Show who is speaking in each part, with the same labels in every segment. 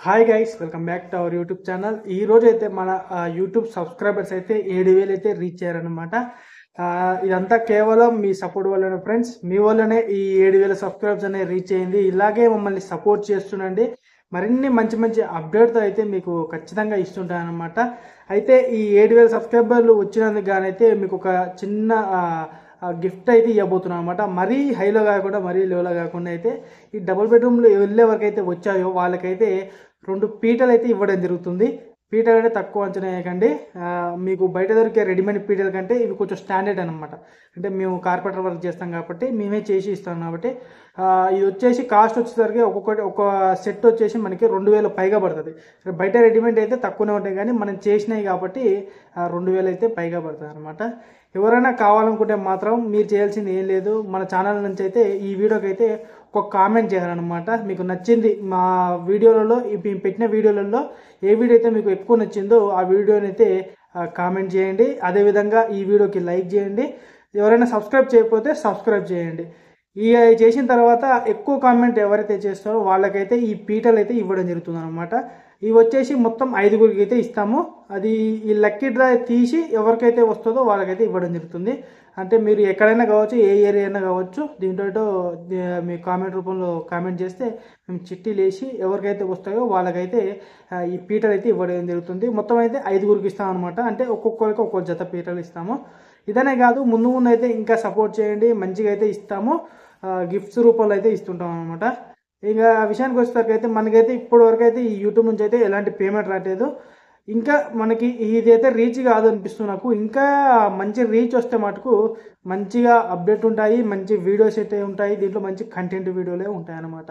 Speaker 1: Hi guys, welcome back to our YouTube channel. ఈ రోజు అయితే మన యూట్యూబ్ సబ్స్క్రైబర్స్ అయితే 7,000 అయితే రీచ్ అయ్యారనమాట. ఇదంతా కేవలం మీ సపోర్ట్ వల్లనే ఫ్రెండ్స్. మీ వల్లనే ఈ 7,000 సబ్స్క్రైబర్స్ అనేది రీచ్ అయింది. ఇలాగే మమ్మల్ని సపోర్ట్ చేస్తుండండి. మరిన్ని మంచి మంచి అప్డేట్తో అయితే మీకు ఖచ్చితంగా ఇస్తుంటానమాట. అయితే ఈ 7,000 సబ్స్క్రైబర్లు వచ్చినందుకు గానైతే మీకు ఒక చిన్న గిఫ్ట్ అయితే ఇవ్వబోతున్నాను అనమాట. మరీ హైలో కాకుండా మరీ లోలో కాకుండా అయితే ఈ డబుల్ బెడ్రూమ్లో వెళ్ళే వరకు అయితే వచ్చాయో వాళ్ళకైతే 2 పీటలు అయితే ఇవ్వడం జరుగుతుంది. పీటలు అంటే తక్కువ అంచనా వేయకండి. మీకు బయట దొరికే రెడీమేడ్ పీటల కంటే ఇవి కొంచెం స్టాండర్డ్ అనమాట. అంటే మేము కార్పెంటర్ వర్క్ చేస్తాం కాబట్టి మేమే చేసి ఇస్తాం కాబట్టి ఇది వచ్చేసి కాస్ట్ వచ్చేసరికి ఒక సెట్ వచ్చేసి మనకి 2,000 పైగా పడుతుంది. బయట రెడీమేడ్ అయితే తక్కువనే ఉంటాయి, కానీ మనం చేసినాయి కాబట్టి 2,000 అయితే పైగా పడుతుంది అనమాట. ఎవరైనా కావాలనుకుంటే మాత్రం మీరు చేయాల్సింది ఏం లేదు, మన ఛానల్ నుంచి అయితే ఈ వీడియోకి అయితే ఒక కామెంట్ చేయాలన్నమాట. మీకు నచ్చింది మా వీడియోలలో పెట్టిన వీడియోలలో ఏ వీడియో అయితే మీకు ఎక్కువ నచ్చిందో ఆ వీడియోని అయితే కామెంట్ చేయండి. అదేవిధంగా ఈ వీడియోకి లైక్ చేయండి. ఎవరైనా సబ్స్క్రైబ్ చేయకపోతే సబ్స్క్రైబ్ చేయండి. ఈ చేసిన తర్వాత ఎక్కువ కామెంట్ ఎవరైతే చేస్తారో వాళ్ళకైతే ఈ పీటలు అయితే ఇవ్వడం జరుగుతుంది అనమాట. ఇవి వచ్చేసి మొత్తం 5గురికి అయితే ఇస్తాము. అది ఈ లక్కీ డ్రా తీసి ఎవరికైతే వస్తుందో వాళ్ళకైతే ఇవ్వడం జరుగుతుంది. అంటే మీరు ఎక్కడైనా కావచ్చు, ఏ ఏరియా అయినా కావచ్చు, దీంతో మీ కామెంట్ రూపంలో కామెంట్ చేస్తే మేము చిట్టీలు వేసి ఎవరికైతే వస్తాయో వాళ్ళకైతే ఈ పీటలు అయితే ఇవ్వడం జరుగుతుంది. మొత్తం అయితే 5గురికి ఇస్తాం అనమాట. అంటే ఒక్కొక్కరికి ఒక్కొక్క జత పీటలు ఇస్తాము. ఇదనే కాదు, ముందు అయితే ఇంకా సపోర్ట్ చేయండి, మంచిగా అయితే ఇస్తాము. గిఫ్ట్స్ రూపంలో అయితే ఇస్తుంటాం అనమాట. ఇంకా విషయానికి వచ్చేసరికి అయితే మనకైతే ఇప్పటి వరకు అయితే ఈ యూట్యూబ్ నుంచి అయితే ఎలాంటి పేమెంట్ రాలేదు. ఇంకా మనకి ఇదైతే రీచ్ కాదు అనిపిస్తుంది నాకు. ఇంకా మంచి రీచ్ వస్తే మటుకు మంచిగా అప్డేట్ ఉంటాయి, మంచి వీడియోస్ అయితే ఉంటాయి, దీంట్లో మంచి కంటెంట్ వీడియోలే ఉంటాయి అన్నమాట.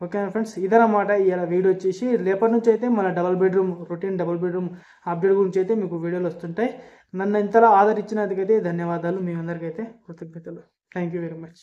Speaker 1: ఓకేనా ఫ్రెండ్స్, ఇదన్నమాట ఇలా వీడియో వచ్చేసి. రేపటి నుంచి అయితే మన రొటీన్ డబుల్ బెడ్రూమ్ అప్డేట్ గురించి అయితే మీకు వీడియోలు వస్తుంటాయి. నన్ను ఇంతలా ఆదరించినందుకైతే ధన్యవాదాలు. మీ అందరికైతే కృతజ్ఞతలు. Thank you very much.